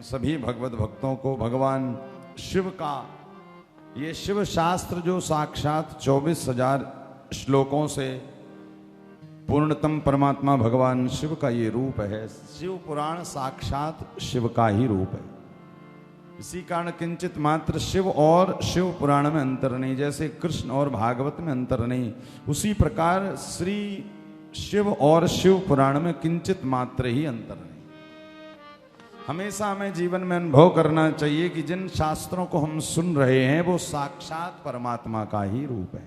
सभी भगवत भक्तों को भगवान शिव का ये शिव शास्त्र जो साक्षात 24,000 श्लोकों से पूर्णतम परमात्मा भगवान शिव का ये रूप है। शिव पुराण साक्षात शिव का ही रूप है। इसी कारण किंचित मात्र शिव और शिव पुराण में अंतर नहीं, जैसे कृष्ण और भागवत में अंतर नहीं, उसी प्रकार श्री शिव और शिव पुराण में किंचित मात्र ही अंतर नहीं। हमेशा हमें जीवन में अनुभव करना चाहिए कि जिन शास्त्रों को हम सुन रहे हैं वो साक्षात परमात्मा का ही रूप है,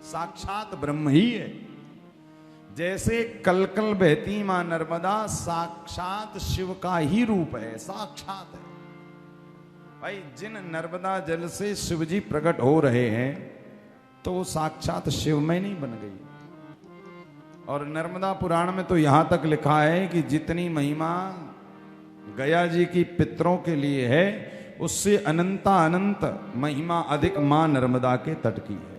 साक्षात ब्रह्म ही है। जैसे कलकल बहती मां नर्मदा साक्षात शिव का ही रूप है, साक्षात है। भाई जिन नर्मदा जल से शिव जी प्रकट हो रहे हैं तो वो साक्षात शिव में नहीं बन गई। और नर्मदा पुराण में तो यहां तक लिखा है कि जितनी महिमा गया जी की पितरों के लिए है उससे अनंता अनंत महिमा अधिक मां नर्मदा के तट की है।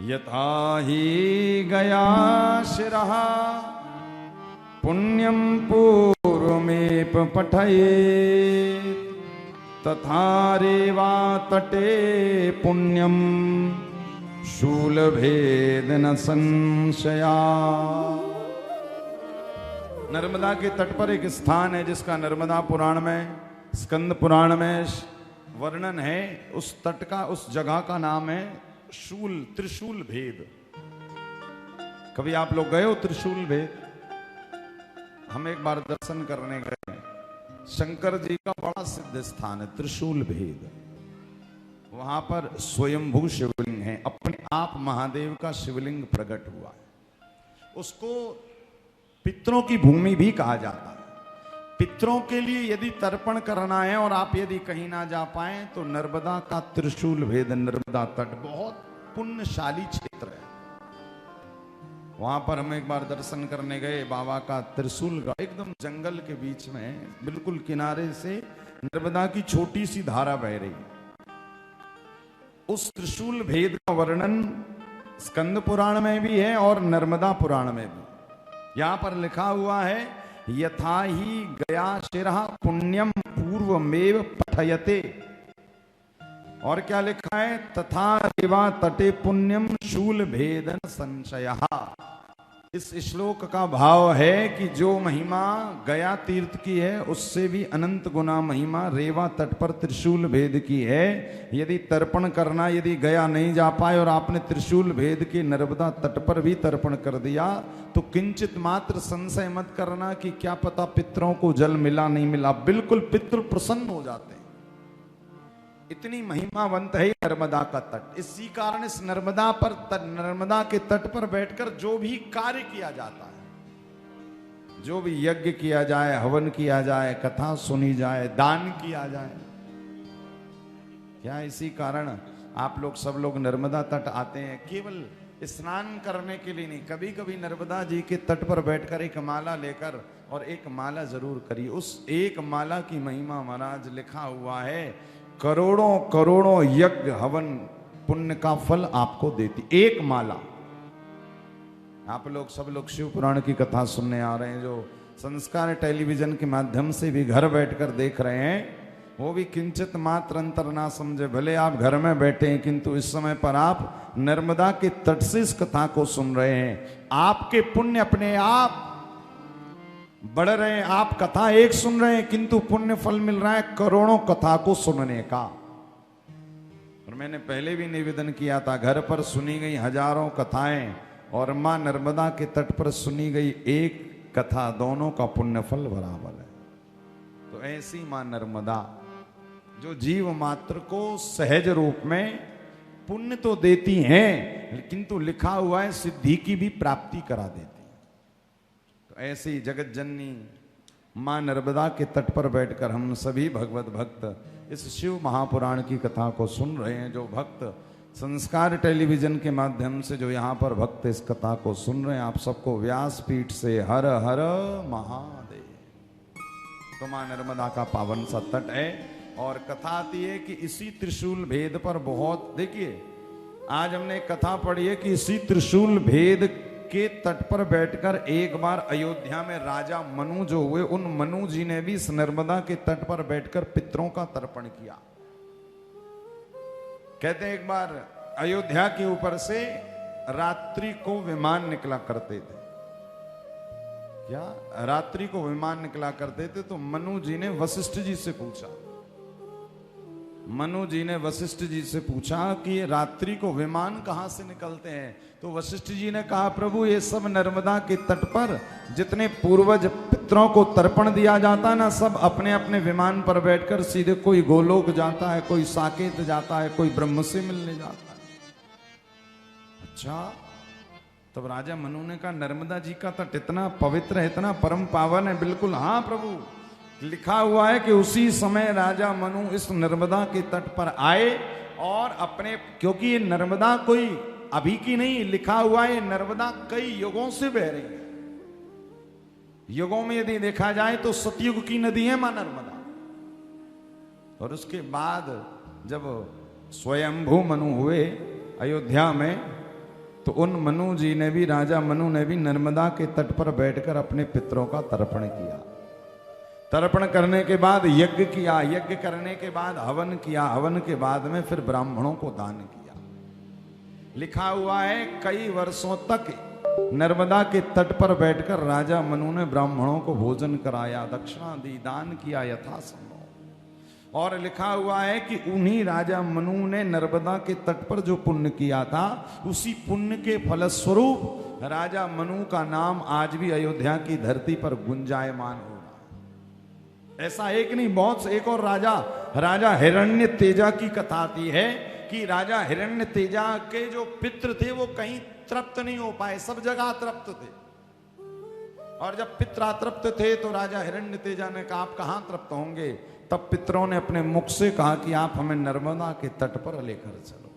यथा ही गया शिरः पुण्यम पूर्वमेप पठये तथा रेवा तटे पुण्यम शूलभेद न संशया। नर्मदा के तट पर एक स्थान है जिसका नर्मदा पुराण में, स्कंद पुराण में वर्णन है। उस तट का, उस जगह का नाम है शूल, त्रिशूल भेद। कभी आप लोग गए हो त्रिशूल भेद? हम एक बार दर्शन करने गए, शंकर जी का बड़ा सिद्ध स्थान है त्रिशूल भेद। वहां पर स्वयंभू शिवलिंग है, अपने आप महादेव का शिवलिंग प्रकट हुआ है। उसको पितरों की भूमि भी कहा जाता है। पितरों के लिए यदि तर्पण करना है और आप यदि कहीं ना जा पाए तो नर्मदा का त्रिशूल भेद, नर्मदा तट बहुत पुण्यशाली क्षेत्र है। वहां पर हम एक बार दर्शन करने गए, बाबा का त्रिशूल का एकदम जंगल के बीच में बिल्कुल किनारे से नर्मदा की छोटी सी धारा बह रही। उस त्रिशूल भेद का वर्णन स्कंद पुराण में भी है और नर्मदा पुराण में भी। यहां पर लिखा हुआ है यथा ही गया शिरः पुण्यम पूर्वमेव पठयते। और क्या लिखा है? तथा रेवा तटे पुण्यम शूल भेदन संशयः। इस श्लोक का भाव है कि जो महिमा गया तीर्थ की है उससे भी अनंत गुना महिमा रेवा तट पर त्रिशूल भेद की है। यदि तर्पण करना, यदि गया नहीं जा पाए और आपने त्रिशूल भेद के नर्मदा तट पर भी तर्पण कर दिया तो किंचित मात्र संशय मत करना कि क्या पता पितरों को जल मिला नहीं मिला। बिल्कुल पितृ प्रसन्न हो जाते हैं, इतनी महिमावंत है नर्मदा का तट। इसी कारण इस नर्मदा पर, नर्मदा के तट पर बैठकर जो भी कार्य किया जाता है, जो भी यज्ञ किया जाए, हवन किया जाए, कथा सुनी जाए, दान किया जाए, क्या इसी कारण आप लोग सब लोग नर्मदा तट आते हैं केवल स्नान करने के लिए नहीं। कभी कभी नर्मदा जी के तट पर बैठकर एक माला लेकर और एक माला जरूर करिए। उस एक माला की महिमा महाराज लिखा हुआ है करोड़ों करोड़ों यज्ञ हवन पुण्य का फल आपको देती एक माला। आप लोग सब लोग शिव पुराण की कथा सुनने आ रहे हैं, जो संस्कार टेलीविजन के माध्यम से भी घर बैठकर देख रहे हैं, वो भी किंचित मात्र अंतर ना समझे। भले आप घर में बैठे हैं किंतु इस समय पर आप नर्मदा के तट से इस कथा को सुन रहे हैं। आपके पुण्य अपने आप बढ़ रहे हैं। आप कथा एक सुन रहे हैं किंतु पुण्य फल मिल रहा है करोड़ों कथा को सुनने का। और मैंने पहले भी निवेदन किया था, घर पर सुनी गई हजारों कथाएं और मां नर्मदा के तट पर सुनी गई एक कथा, दोनों का पुण्य फल बराबर है। तो ऐसी मां नर्मदा जो जीव मात्र को सहज रूप में पुण्य तो देती हैं किंतु लिखा हुआ है सिद्धि की भी प्राप्ति करा देती। ऐसी जगत जननी मां नर्मदा के तट पर बैठकर हम सभी भगवत भक्त इस शिव महापुराण की कथा को सुन रहे हैं। जो भक्त संस्कार टेलीविजन के माध्यम से जो यहाँ पर भक्त इस कथा को सुन रहे हैं, आप सबको व्यासपीठ से हर हर महादेव। तो मां नर्मदा का पावन सा तट है और कथा आती है कि इसी त्रिशूल भेद पर बहुत, देखिए आज हमने कथा पढ़ी है कि इसी त्रिशूल भेद के तट पर बैठकर एक बार अयोध्या में राजा मनु जो हुए, उन मनु जी ने भी इस नर्मदा के तट पर बैठकर पितरों का तर्पण किया। कहते हैं एक बार अयोध्या के ऊपर से रात्रि को विमान निकला करते थे। क्या रात्रि को विमान निकला करते थे? तो मनु जी ने वशिष्ठ जी से पूछा, मनु जी ने वशिष्ठ जी से पूछा कि ये रात्रि को विमान कहां से निकलते हैं? तो वशिष्ठ जी ने कहा, प्रभु ये सब नर्मदा के तट पर जितने पूर्वज पितरों को तर्पण दिया जाता है ना, सब अपने अपने विमान पर बैठकर सीधे कोई गोलोक जाता है, कोई साकेत जाता है, कोई ब्रह्म से मिलने जाता है। अच्छा, तब राजा मनु ने कहा, नर्मदा जी का तट इतना पवित्र है, इतना परम पावन है? बिल्कुल हाँ प्रभु। लिखा हुआ है कि उसी समय राजा मनु इस नर्मदा के तट पर आए और अपने, क्योंकि ये नर्मदा कोई अभी की नहीं, लिखा हुआ है नर्मदा कई युगों से बह रही है। युगों में यदि देखा जाए तो सतयुग की नदी है मां नर्मदा। और उसके बाद जब स्वयंभू मनु हुए अयोध्या में, तो उन मनु जी ने भी, राजा मनु ने भी नर्मदा के तट पर बैठकर अपने पितरों का तर्पण किया। तर्पण करने के बाद यज्ञ किया, यज्ञ करने के बाद हवन किया, हवन के बाद में फिर ब्राह्मणों को दान किया। लिखा हुआ है कई वर्षों तक नर्मदा के तट पर बैठकर राजा मनु ने ब्राह्मणों को भोजन कराया, दक्षिणा दी, दान किया यथासंभव। और लिखा हुआ है कि उन्हीं राजा मनु ने नर्मदा के तट पर जो पुण्य किया था, उसी पुण्य के फलस्वरूप राजा मनु का नाम आज भी अयोध्या की धरती पर गुंजायमान हो। ऐसा एक नहीं, बहुत से, एक और राजा हिरण्य तेजा की कथा आती है कि राजा हिरण्य तेजा के जो पितृ थे वो कहीं तृप्त नहीं हो पाए, सब जगह तृप्त थे। और जब पितृ अतृप्त थे तो राजा हिरण्य तेजा ने कहा, आप कहां तृप्त होंगे? तब पितरों ने अपने मुख से कहा कि आप हमें नर्मदा के तट पर लेकर चलो।